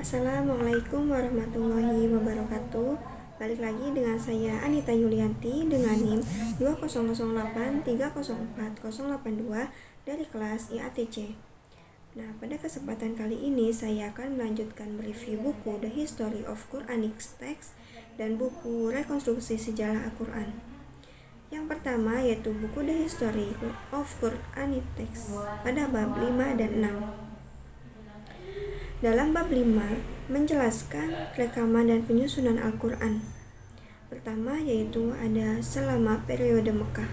Assalamualaikum warahmatullahi wabarakatuh. Balik lagi dengan saya Anita Yulianti dengan NIM 2008304082 dari kelas IATC. Nah, pada kesempatan kali ini saya akan melanjutkan mereview buku The History of Quranic Texts dan buku Rekonstruksi Sejarah Al-Quran. Yang pertama yaitu buku The History of Quranic Texts pada bab 5 dan 6. Dalam bab 5 menjelaskan rekaman dan penyusunan Al-Quran. Pertama yaitu ada selama periode Mekah.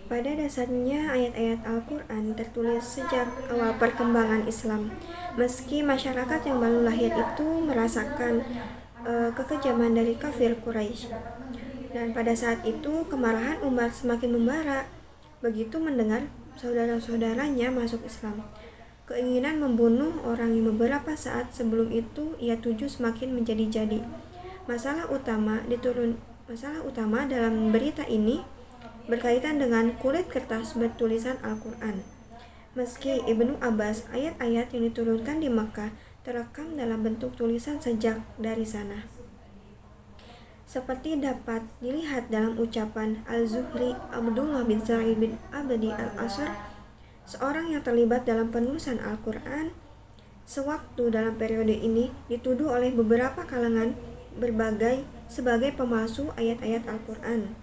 Pada dasarnya ayat-ayat Al-Quran tertulis sejak awal perkembangan Islam. Meski masyarakat yang baru lahir itu merasakan kekejaman dari kafir Quraisy. Dan pada saat itu kemarahan umat semakin membara begitu mendengar saudara-saudaranya masuk Islam. Keinginan membunuh orang yang beberapa saat sebelum itu ia tuju semakin menjadi-jadi. Masalah utama dalam berita ini berkaitan dengan kulit kertas bertulisan Al-Quran. Meski Ibnu Abbas, ayat-ayat yang diturunkan di Makkah terekam dalam bentuk tulisan sejak dari sana. Seperti dapat dilihat dalam ucapan Al-Zuhri Abdullah bin Sa'id bin Abdi al-Asr, seorang yang terlibat dalam penulisan Al-Quran sewaktu dalam periode ini dituduh oleh beberapa kalangan berbagai sebagai pemalsu ayat-ayat Al-Quran.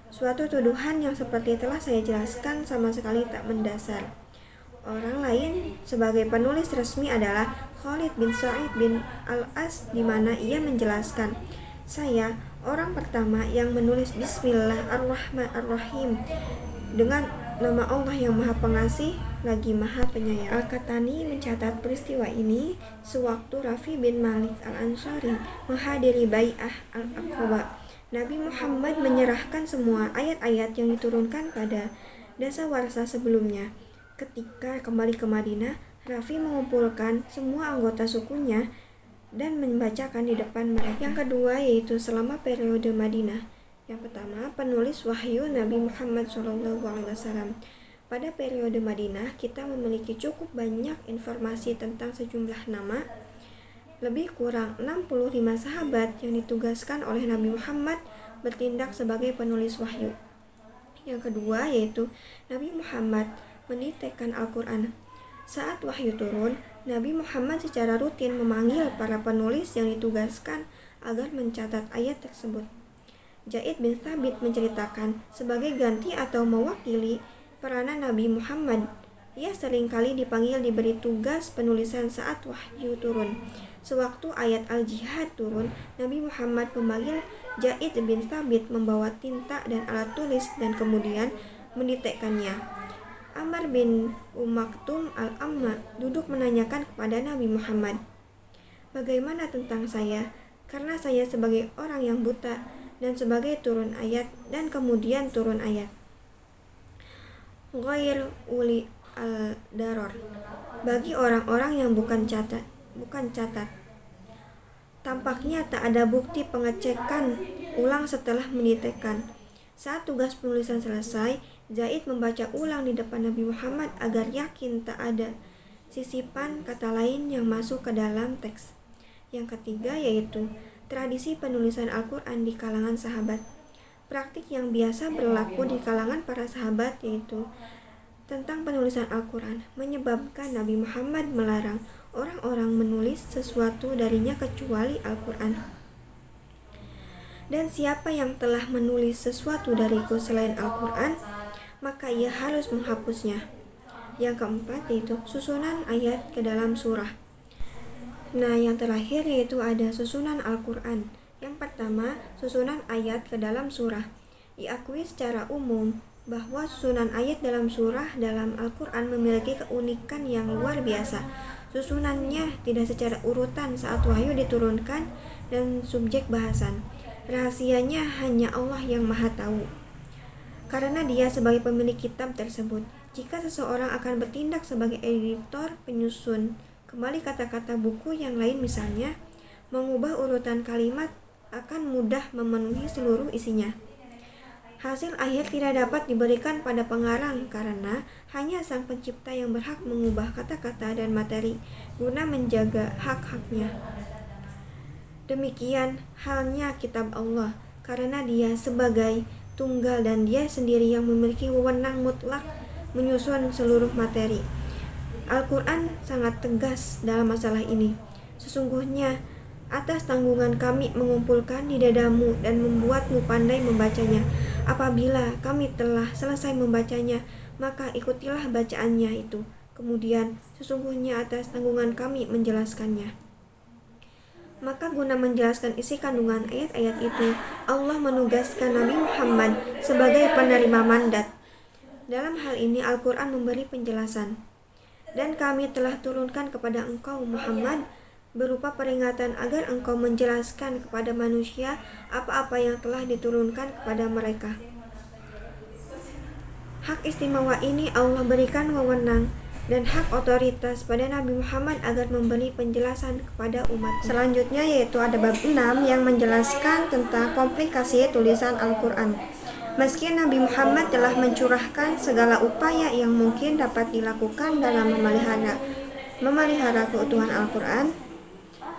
Suatu tuduhan yang seperti telah saya jelaskan sama sekali tak mendasar. Orang lain sebagai penulis resmi adalah Khalid bin Sa'id bin Al-As, di mana ia menjelaskan, "Saya orang pertama yang menulis Bismillahirrahmanirrahim dengan nama Allah yang Maha Pengasih lagi Maha Penyayang." Al-Katani mencatat peristiwa ini sewaktu Rafi bin Malik Al-Ansari menghadiri Bai'ah Al-Aqabah. Nabi Muhammad menyerahkan semua ayat-ayat yang diturunkan pada dasawarsa sebelumnya. Ketika kembali ke Madinah, Rafi mengumpulkan semua anggota sukunya dan membacakan di depan mereka. Yang kedua yaitu selama periode Madinah. Yang pertama, penulis wahyu Nabi Muhammad SAW. Pada periode Madinah, kita memiliki cukup banyak informasi tentang sejumlah nama. Lebih kurang 65 sahabat yang ditugaskan oleh Nabi Muhammad bertindak sebagai penulis wahyu. Yang kedua yaitu Nabi Muhammad mendiktekan Al-Quran. Saat wahyu turun, Nabi Muhammad secara rutin memanggil para penulis yang ditugaskan agar mencatat ayat tersebut. Zaid bin Thabit menceritakan, sebagai ganti atau mewakili peranan Nabi Muhammad, ia seringkali dipanggil diberi tugas penulisan saat wahyu turun. Sewaktu ayat al-jihad turun, Nabi Muhammad memanggil Zaid bin Thabit membawa tinta dan alat tulis dan kemudian mendiktekannya. Amr bin Maktum al-Amma duduk menanyakan kepada Nabi Muhammad, "Bagaimana tentang saya? Karena saya sebagai orang yang buta dan sebagai turun ayat dan kemudian turun ayat. Ghair uli al-daror, bagi orang-orang yang bukan catat. Tampaknya tak ada bukti pengecekan ulang setelah mendiktekan. Saat tugas penulisan selesai, Zaid membaca ulang di depan Nabi Muhammad agar yakin tak ada sisipan kata lain yang masuk ke dalam teks. Yang ketiga yaitu tradisi penulisan Al-Quran di kalangan sahabat. Praktik yang biasa berlaku di kalangan para sahabat yaitu tentang penulisan Al-Quran menyebabkan Nabi Muhammad melarang orang-orang menulis sesuatu darinya kecuali Al-Quran. Dan siapa yang telah menulis sesuatu dariku selain Al-Quran, maka ia harus menghapusnya. Yang keempat yaitu susunan ayat ke dalam surah. Nah, yang terakhir yaitu ada susunan Al-Quran. Yang pertama, susunan ayat ke dalam surah. Diakui secara umum bahwa susunan ayat dalam surah dalam Al-Quran memiliki keunikan yang luar biasa. Susunannya tidak secara urutan saat wahyu diturunkan dan subjek bahasan. Rahasianya hanya Allah yang Maha Tahu. Karena Dia sebagai pemilik kitab tersebut. Jika seseorang akan bertindak sebagai editor penyusun kembali kata-kata buku yang lain misalnya, mengubah urutan kalimat akan mudah memenuhi seluruh isinya. Hasil akhir tidak dapat diberikan pada pengarang karena hanya Sang Pencipta yang berhak mengubah kata-kata dan materi guna menjaga hak-haknya. Demikian halnya kitab Allah, karena Dia sebagai tunggal dan Dia sendiri yang memiliki wewenang mutlak menyusun seluruh materi. Al-Quran sangat tegas dalam masalah ini. Sesungguhnya atas tanggungan kami mengumpulkan di dadamu dan membuatmu pandai membacanya. Apabila kami telah selesai membacanya, maka ikutilah bacaannya itu. Kemudian sesungguhnya atas tanggungan kami menjelaskannya. Maka guna menjelaskan isi kandungan ayat-ayat itu, Allah menugaskan Nabi Muhammad sebagai penerima mandat. Dalam hal ini Al-Quran memberi penjelasan. Dan kami telah turunkan kepada engkau Muhammad berupa peringatan agar engkau menjelaskan kepada manusia apa-apa yang telah diturunkan kepada mereka. Hak istimewa ini Allah berikan wewenang dan hak otoritas pada Nabi Muhammad agar memberi penjelasan kepada umat. Selanjutnya yaitu ada bab 6 yang menjelaskan tentang komplikasi tulisan Al-Quran. Meski Nabi Muhammad telah mencurahkan segala upaya yang mungkin dapat dilakukan dalam memelihara keutuhan Al-Quran,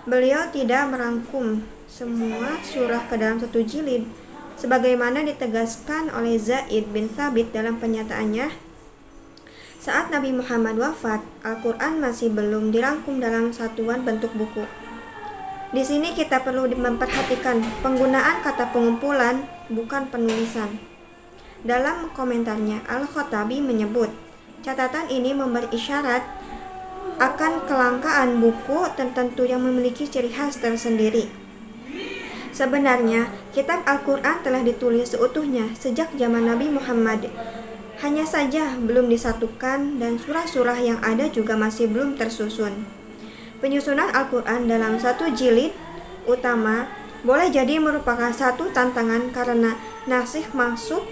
beliau tidak merangkum semua surah ke dalam satu jilid, sebagaimana ditegaskan oleh Zaid bin Thabit dalam pernyataannya. Saat Nabi Muhammad wafat, Al-Quran masih belum dirangkum dalam satuan bentuk buku. Di sini kita perlu memperhatikan penggunaan kata pengumpulan, bukan penulisan. Dalam komentarnya, Al-Khattabi menyebut, catatan ini memberi isyarat akan kelangkaan buku tertentu yang memiliki ciri khas tersendiri. Sebenarnya, kitab Al-Quran telah ditulis seutuhnya sejak zaman Nabi Muhammad. Hanya saja belum disatukan dan surah-surah yang ada juga masih belum tersusun. Penyusunan Al-Quran dalam satu jilid utama boleh jadi merupakan satu tantangan karena nasikh masuk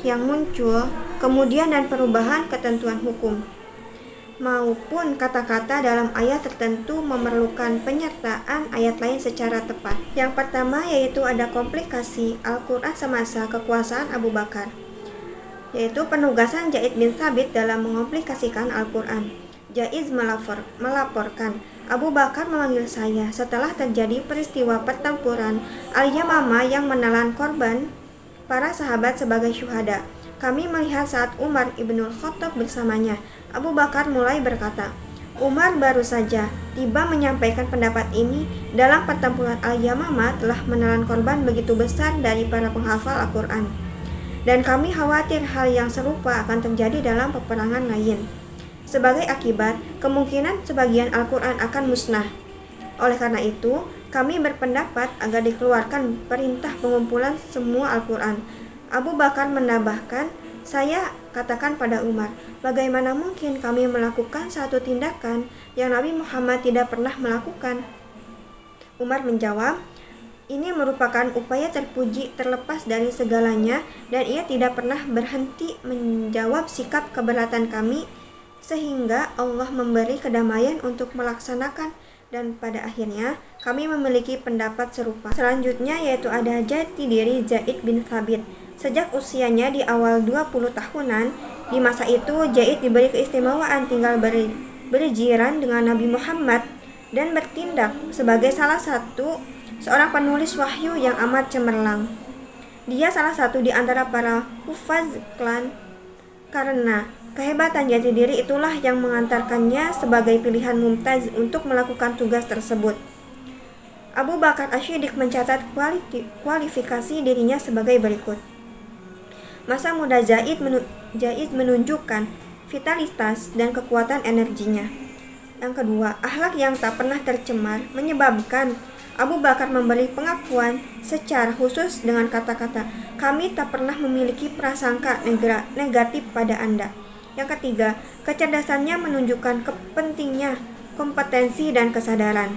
yang muncul kemudian dan perubahan ketentuan hukum, maupun kata-kata dalam ayat tertentu memerlukan penyertaan ayat lain secara tepat. Yang pertama yaitu ada komplikasi Al-Quran semasa kekuasaan Abu Bakar, yaitu penugasan Zaid bin Thabit dalam mengomplikasikan Al-Quran. Zaid melaporkan, Abu Bakar memanggil saya setelah terjadi peristiwa pertempuran Al-Yamamah yang menelan korban para sahabat sebagai syuhada. Kami melihat saat Umar ibnul Khattab bersamanya. Abu Bakar mulai berkata, Umar baru saja tiba menyampaikan pendapat ini dalam pertempuran Al-Yamamah telah menelan korban begitu besar dari para penghafal Al-Quran. Dan kami khawatir hal yang serupa akan terjadi dalam peperangan lain. Sebagai akibat, kemungkinan sebagian Al-Quran akan musnah. Oleh karena itu, kami berpendapat agar dikeluarkan perintah pengumpulan semua Al-Quran. Abu Bakar menambahkan, saya katakan pada Umar, bagaimana mungkin kami melakukan satu tindakan yang Nabi Muhammad tidak pernah melakukan? Umar menjawab, ini merupakan upaya terpuji terlepas dari segalanya dan ia tidak pernah berhenti menjawab sikap keberatan kami sehingga Allah memberi kedamaian untuk melaksanakan dan pada akhirnya kami memiliki pendapat serupa. Selanjutnya yaitu ada jati diri Zaid bin Thabit. Sejak usianya di awal 20 tahunan, di masa itu Zaid diberi keistimewaan tinggal berjiran dengan Nabi Muhammad dan bertindak sebagai salah satu seorang penulis wahyu yang amat cemerlang. Dia salah satu di antara para hufaz klan karena kehebatan jati diri itulah yang mengantarkannya sebagai pilihan mumtaz untuk melakukan tugas tersebut. Abu Bakar Asy-Siddiq mencatat kualifikasi dirinya sebagai berikut. Masa muda Zaid menunjukkan vitalitas dan kekuatan energinya. Yang kedua, akhlak yang tak pernah tercemar menyebabkan Abu Bakar memberi pengakuan secara khusus dengan kata-kata, kami tak pernah memiliki prasangka negatif pada Anda. Yang ketiga, kecerdasannya menunjukkan pentingnya kompetensi dan kesadaran.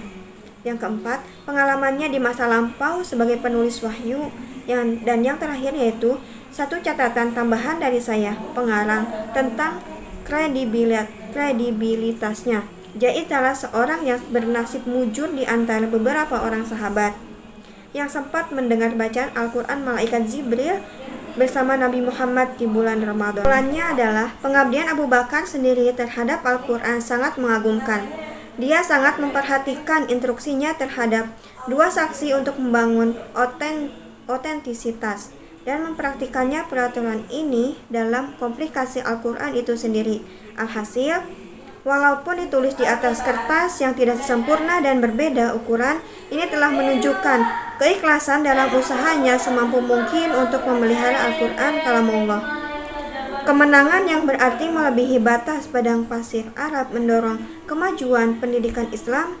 Yang keempat, pengalamannya di masa lampau sebagai penulis wahyu. Dan yang terakhir yaitu satu catatan tambahan dari saya, pengarang, tentang kredibilitasnya. Zaid salah seorang yang bernasib mujur di antara beberapa orang sahabat. yang sempat mendengar bacaan Al-Quran malaikat Jibril bersama Nabi Muhammad di bulan Ramadan. Bulannya adalah pengabdian Abu Bakar sendiri terhadap Al-Quran sangat mengagumkan. Dia sangat memperhatikan instruksinya terhadap dua saksi untuk membangun otentisitas dan mempraktikannya peraturan ini dalam komplikasi Al-Quran itu sendiri. Alhasil, walaupun ditulis di atas kertas yang tidak sempurna dan berbeda ukuran, ini telah menunjukkan keikhlasan dalam usahanya semampu mungkin untuk memelihara Al-Quran kalamullah. Kemenangan yang berarti melebihi batas padang pasir Arab mendorong kemajuan pendidikan Islam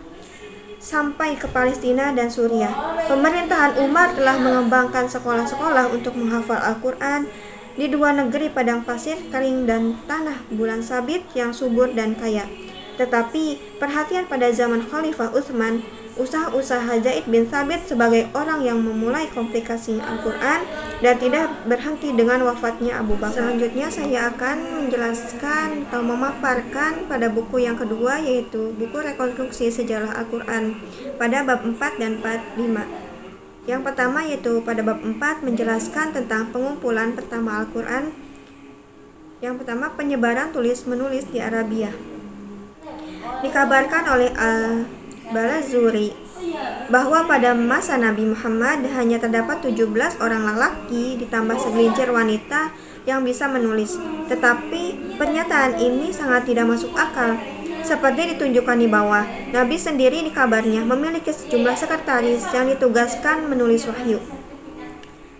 sampai ke Palestina dan Suriah. Pemerintahan Umar telah mengembangkan sekolah-sekolah untuk menghafal Al-Quran di dua negeri padang pasir kering dan tanah bulan sabit yang subur dan kaya. Tetapi perhatian pada zaman Khalifah Utsman, usaha-usaha Zaid bin Thabit sebagai orang yang memulai komplikasi Al-Quran dan tidak berhenti dengan wafatnya Abu Bakar. Selanjutnya saya akan menjelaskan atau memaparkan pada buku yang kedua, yaitu buku rekonstruksi sejarah Al-Quran pada bab 4 dan 5. Yang pertama yaitu pada bab 4 menjelaskan tentang pengumpulan pertama Al-Quran. Yang pertama, penyebaran tulis-menulis di Arabia. Dikabarkan oleh Al-Balazuri bahwa pada masa Nabi Muhammad hanya terdapat 17 orang lelaki ditambah segelintir wanita yang bisa menulis. Tetapi pernyataan ini sangat tidak masuk akal. Seperti ditunjukkan di bawah, Nabi sendiri dikabarnya memiliki sejumlah sekretaris yang ditugaskan menulis wahyu.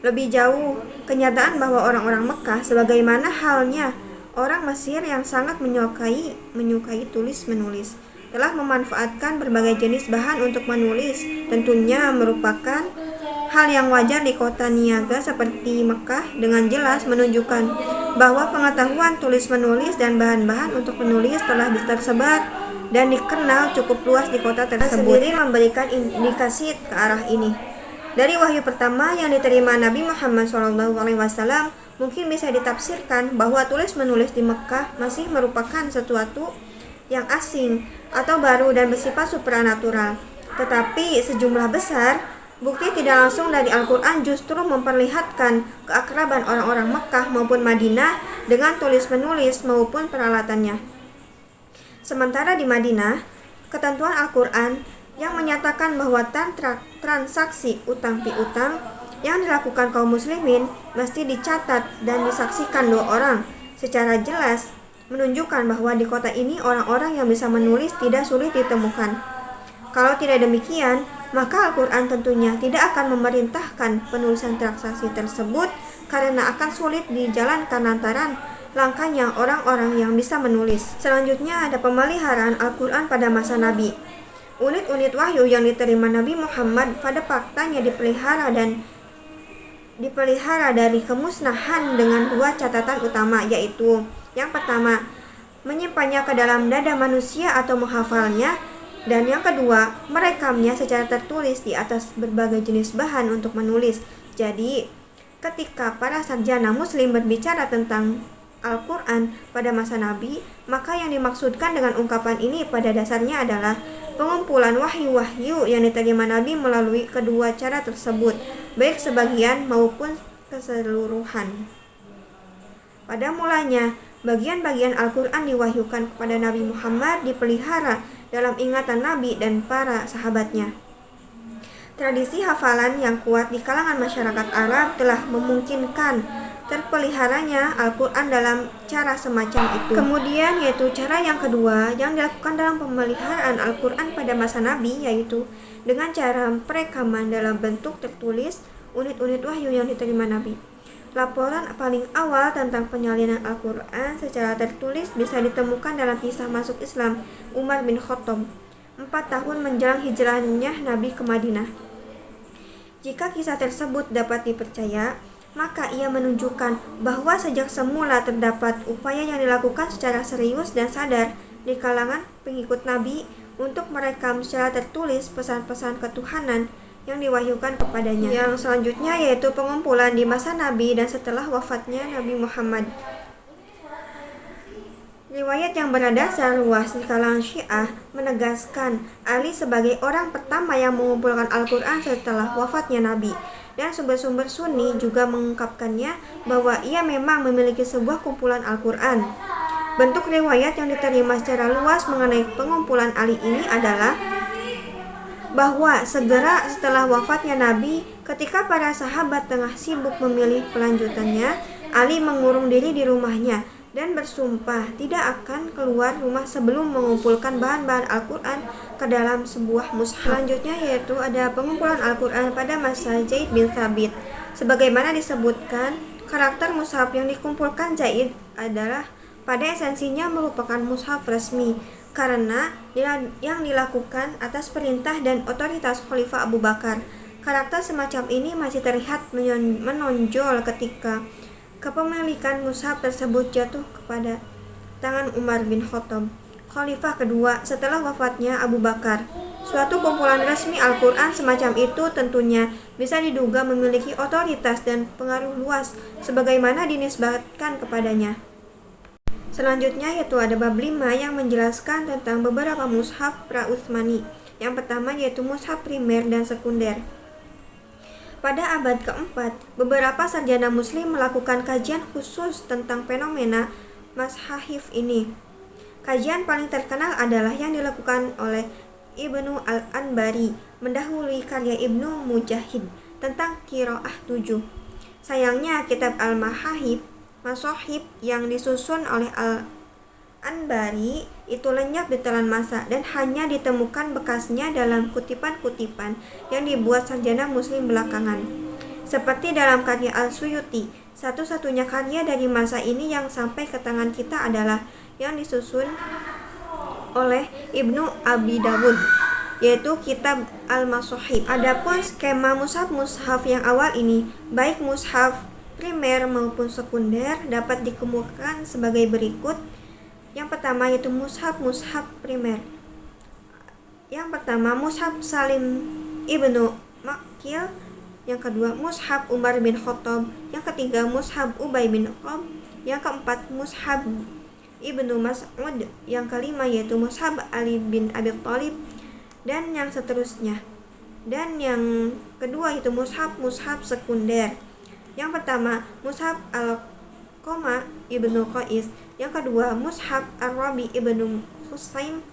Lebih jauh, kenyataan bahwa orang-orang Mekah sebagaimana halnya orang Mesir yang sangat menyukai tulis-menulis telah memanfaatkan berbagai jenis bahan untuk menulis, tentunya merupakan hal yang wajar di kota niaga seperti Mekah, dengan jelas menunjukkan bahwa pengetahuan tulis-menulis dan bahan-bahan untuk menulis telah tersebar dan dikenal cukup luas di kota tersebut. Sendiri memberikan indikasi ke arah ini. Dari wahyu pertama yang diterima Nabi Muhammad SAW, mungkin bisa ditafsirkan bahwa tulis-menulis di Mekah masih merupakan sesuatu yang asing atau baru dan bersifat supranatural. Tetapi sejumlah besar bukti tidak langsung dari Al-Quran justru memperlihatkan keakraban orang-orang Mekah maupun Madinah dengan tulis-menulis maupun peralatannya. Sementara di Madinah, ketentuan Al-Quran yang menyatakan bahwa transaksi utang piutang yang dilakukan kaum muslimin mesti dicatat dan disaksikan 2 orang secara jelas menunjukkan bahwa di kota ini orang-orang yang bisa menulis tidak sulit ditemukan. Kalau tidak demikian, maka Al-Quran tentunya tidak akan memerintahkan penulisan transaksi tersebut karena akan sulit dijalankan lantaran langkanya orang-orang yang bisa menulis. Selanjutnya ada pemeliharaan Al-Quran pada masa Nabi. Unit-unit wahyu yang diterima Nabi Muhammad pada faktanya dipelihara dari kemusnahan dengan 2 catatan utama, yaitu yang pertama, menyimpannya ke dalam dada manusia atau menghafalnya, dan yang kedua, merekamnya secara tertulis di atas berbagai jenis bahan untuk menulis. Jadi, ketika para sarjana muslim berbicara tentang Al-Quran pada masa Nabi, maka yang dimaksudkan dengan ungkapan ini pada dasarnya adalah pengumpulan wahyu-wahyu yang diterima Nabi melalui kedua cara tersebut, baik sebagian maupun keseluruhan. Pada mulanya, bagian-bagian Al-Quran diwahyukan kepada Nabi Muhammad dipelihara dalam ingatan Nabi dan para sahabatnya. Tradisi hafalan yang kuat di kalangan masyarakat Arab telah memungkinkan terpeliharanya Al-Quran dalam cara semacam itu. Kemudian yaitu cara yang kedua yang dilakukan dalam pemeliharaan Al-Quran pada masa Nabi, yaitu dengan cara perekaman dalam bentuk tertulis unit-unit wahyu yang diterima Nabi. Laporan paling awal tentang penyalinan Al-Quran secara tertulis bisa ditemukan dalam kisah masuk Islam Umar bin Khattab 4 tahun menjelang hijrahnya Nabi ke Madinah. Jika kisah tersebut dapat dipercaya, maka ia menunjukkan bahwa sejak semula terdapat upaya yang dilakukan secara serius dan sadar di kalangan pengikut Nabi untuk merekam secara tertulis pesan-pesan ketuhanan yang diwahyukan kepadanya. Yang selanjutnya yaitu pengumpulan di masa Nabi dan setelah wafatnya Nabi Muhammad. Riwayat yang berdasar luas di kalangan Syiah menegaskan Ali sebagai orang pertama yang mengumpulkan Al-Quran setelah wafatnya Nabi, dan sumber-sumber Sunni juga mengungkapkannya bahwa ia memang memiliki sebuah kumpulan Al-Quran. Bentuk riwayat yang diterima secara luas mengenai pengumpulan Ali ini adalah bahwa segera setelah wafatnya Nabi, ketika para sahabat tengah sibuk memilih pelanjutannya, Ali mengurung diri di rumahnya dan bersumpah tidak akan keluar rumah sebelum mengumpulkan bahan-bahan Al-Quran ke dalam sebuah mushaf. Selanjutnya yaitu ada pengumpulan Al-Quran pada masa Zaid bin Thabit. Sebagaimana disebutkan, karakter mushaf yang dikumpulkan Zaid adalah pada esensinya merupakan mushaf resmi karena yang dilakukan atas perintah dan otoritas Khalifah Abu Bakar. Karakter semacam ini masih terlihat menonjol ketika kepemilikan mushaf tersebut jatuh kepada tangan Umar bin Khattab, Khalifah kedua setelah wafatnya Abu Bakar. Suatu kumpulan resmi Al-Quran semacam itu tentunya bisa diduga memiliki otoritas dan pengaruh luas sebagaimana dinisbatkan kepadanya. Selanjutnya yaitu ada bab 5 yang menjelaskan tentang beberapa mushaf pra-Utsmani. Yang pertama yaitu mushaf primer dan sekunder. Pada abad keempat, beberapa sarjana muslim melakukan kajian khusus tentang fenomena mashahif ini. Kajian paling terkenal adalah yang dilakukan oleh Ibnu Al-Anbari mendahului karya Ibnu Mujahid tentang qiraah 7. Sayangnya kitab Al-Mahahib Masahib yang disusun oleh Al-Anbari itu lenyap di telan masa dan hanya ditemukan bekasnya dalam kutipan-kutipan yang dibuat sarjana muslim belakangan. Seperti dalam karya Al-Suyuti, satu-satunya karya dari masa ini yang sampai ke tangan kita adalah yang disusun oleh Ibnu Abi Dawud, yaitu kitab Al-Masahib. Adapun skema mushaf-mushaf yang awal ini, baik mushaf primer maupun sekunder, dapat dikemukakan sebagai berikut. Yang pertama yaitu mushaf primer. Yang pertama mushaf Salim Ibnu Makil. Yang kedua mushaf Umar bin Khattab. Yang ketiga mushaf Ubay bin Ka'ab. Yang keempat mushaf Ibnu Mas'ud. Yang kelima yaitu mushaf Ali bin Abi Thalib, dan yang seterusnya. Dan yang kedua itu mushaf sekunder. Yang pertama mushaf Al-Qama Ibnu Qais. Yang kedua mushaf Ar-Rabi Ibnu Husaim.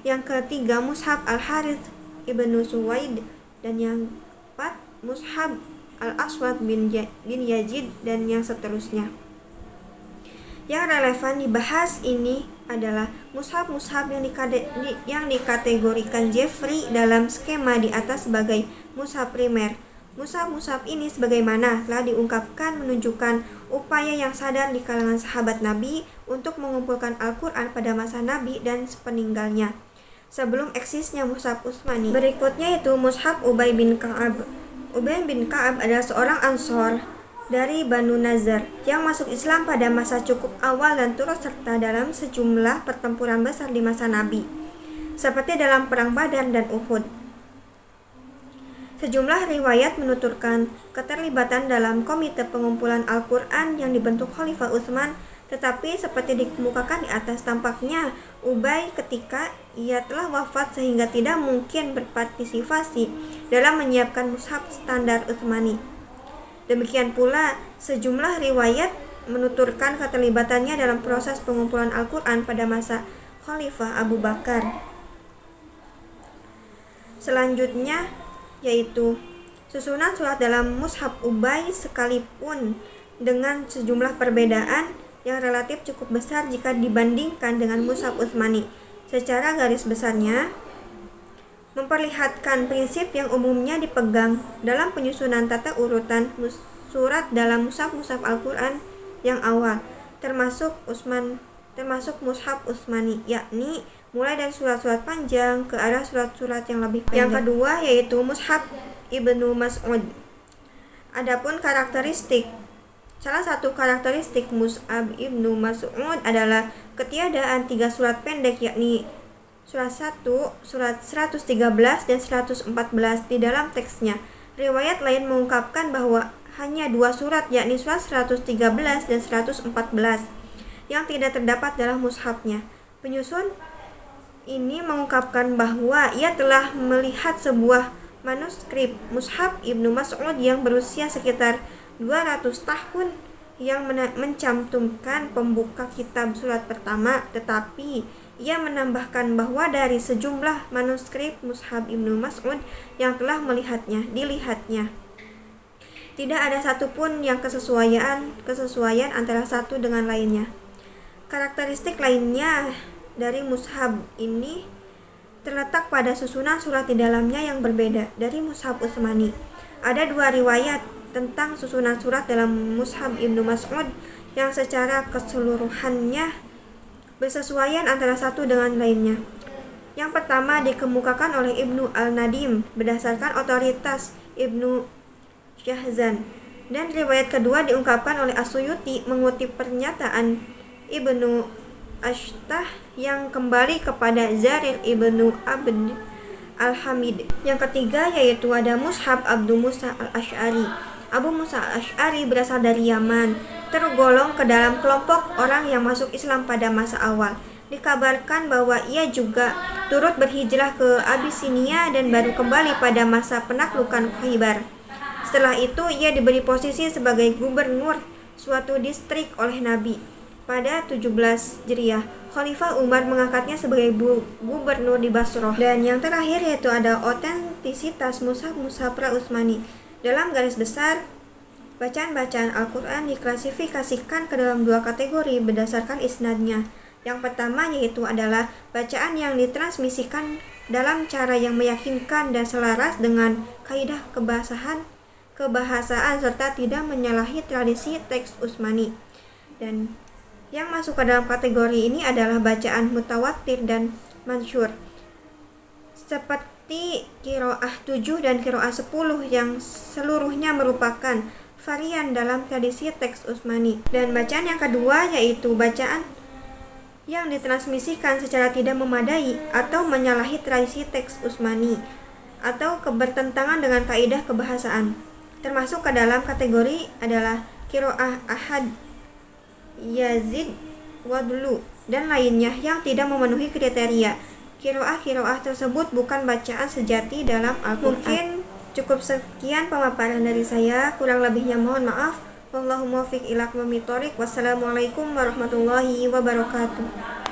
Yang ketiga mushaf Al-Harith Ibnu Suwaid. Dan yang keempat mushaf Al-Aswad bin Yazid, dan yang seterusnya. Yang relevan dibahas ini adalah mushaf-mushaf yang dikategorikan Jeffrey dalam skema di atas sebagai mushaf primer. Mushaf-mushaf ini sebagaimana telah diungkapkan menunjukkan upaya yang sadar di kalangan sahabat Nabi untuk mengumpulkan Al-Quran pada masa Nabi dan sepeninggalnya, sebelum eksisnya mushaf Utsmani. Berikutnya itu mushaf Ubay bin Ka'ab. Ubay bin Ka'ab adalah seorang Ansor dari Banu Nazar yang masuk Islam pada masa cukup awal dan turut serta dalam sejumlah pertempuran besar di masa Nabi, seperti dalam Perang Badar dan Uhud. Sejumlah riwayat menuturkan keterlibatan dalam komite pengumpulan Al-Quran yang dibentuk Khalifah Utsman, tetapi seperti dikemukakan di atas, tampaknya Ubay ketika ia telah wafat sehingga tidak mungkin berpartisipasi dalam menyiapkan mushaf standar Utsmani. Demikian pula sejumlah riwayat menuturkan keterlibatannya dalam proses pengumpulan Al-Quran pada masa Khalifah Abu Bakar. Selanjutnya yaitu susunan surat dalam mushaf Ubay, sekalipun dengan sejumlah perbedaan yang relatif cukup besar jika dibandingkan dengan mushaf Utsmani. Secara garis besarnya memperlihatkan prinsip yang umumnya dipegang dalam penyusunan tata urutan surat dalam mushaf-mushaf Al-Quran yang awal, termasuk mushaf Utsmani, yakni mulai dari surat-surat panjang ke arah surat-surat yang lebih pendek. Yang kedua yaitu mushaf Ibnu Mas'ud. Adapun salah satu karakteristik mushaf Ibnu Mas'ud adalah ketiadaan 3 surat pendek, yakni surat 1, surat 113 dan 114 di dalam teksnya. Riwayat lain mengungkapkan bahwa hanya 2 surat, yakni surat 113 dan 114. yang tidak terdapat dalam mushafnya. Penyusun ini mengungkapkan bahwa ia telah melihat sebuah manuskrip mushaf Ibnu Mas'ud yang berusia sekitar 200 tahun yang mencantumkan pembuka kitab surat pertama, tetapi ia menambahkan bahwa dari sejumlah manuskrip mushaf Ibnu Mas'ud yang telah dilihatnya, tidak ada satupun yang kesesuaian antara satu dengan lainnya. Karakteristik lainnya dari mushaf ini terletak pada susunan surat di dalamnya yang berbeda dari mushaf Utsmani. Ada dua riwayat tentang susunan surat dalam mushaf Ibnu Mas'ud yang secara keseluruhannya bersesuaian antara satu dengan lainnya. Yang pertama dikemukakan oleh Ibnu Al-Nadim berdasarkan otoritas Ibnu Syahzan, dan riwayat kedua diungkapkan oleh As-Suyuti mengutip pernyataan Ibnu Ashtah yang kembali kepada Zarir Ibnu Abd Al-Hamid. Yang ketiga yaitu ada mushaf Abu Musa Al-Asy'ari. Abu Musa Al-Asy'ari berasal dari Yaman, tergolong ke dalam kelompok orang yang masuk Islam pada masa awal. Dikabarkan bahwa ia juga turut berhijrah ke Abisinia dan baru kembali pada masa penaklukan Khaybar. Setelah itu ia diberi posisi sebagai gubernur suatu distrik oleh Nabi. Pada 17 Hijriah, Khalifah Umar mengangkatnya sebagai gubernur di Basrah. Dan yang terakhir yaitu ada otentisitas mushaf pra-Utsmani. Dalam garis besar, bacaan-bacaan Al-Quran diklasifikasikan ke dalam dua kategori berdasarkan isnadnya. Yang pertama yaitu adalah bacaan yang ditransmisikan dalam cara yang meyakinkan dan selaras dengan kaidah kebahasaan serta tidak menyalahi tradisi teks Utsmani. Dan yang masuk ke dalam kategori ini adalah bacaan mutawatir dan mansyur, seperti qiraah 7 dan qiraah 10 yang seluruhnya merupakan varian dalam tradisi teks Utsmani. Dan bacaan yang kedua yaitu bacaan yang ditransmisikan secara tidak memadai atau menyalahi tradisi teks Utsmani atau bertentangan dengan kaidah kebahasaan. Termasuk ke dalam kategori adalah qiraah Ahad, Yazid, Wadlu, dan lainnya yang tidak memenuhi kriteria. Qiraah tersebut bukan bacaan sejati dalam Al-Quran. Mungkin cukup sekian pemaparan dari saya, kurang lebihnya mohon maaf. Wallahul muwaffiq ila aqwamit thoriq. Wassalamualaikum warahmatullahi wabarakatuh.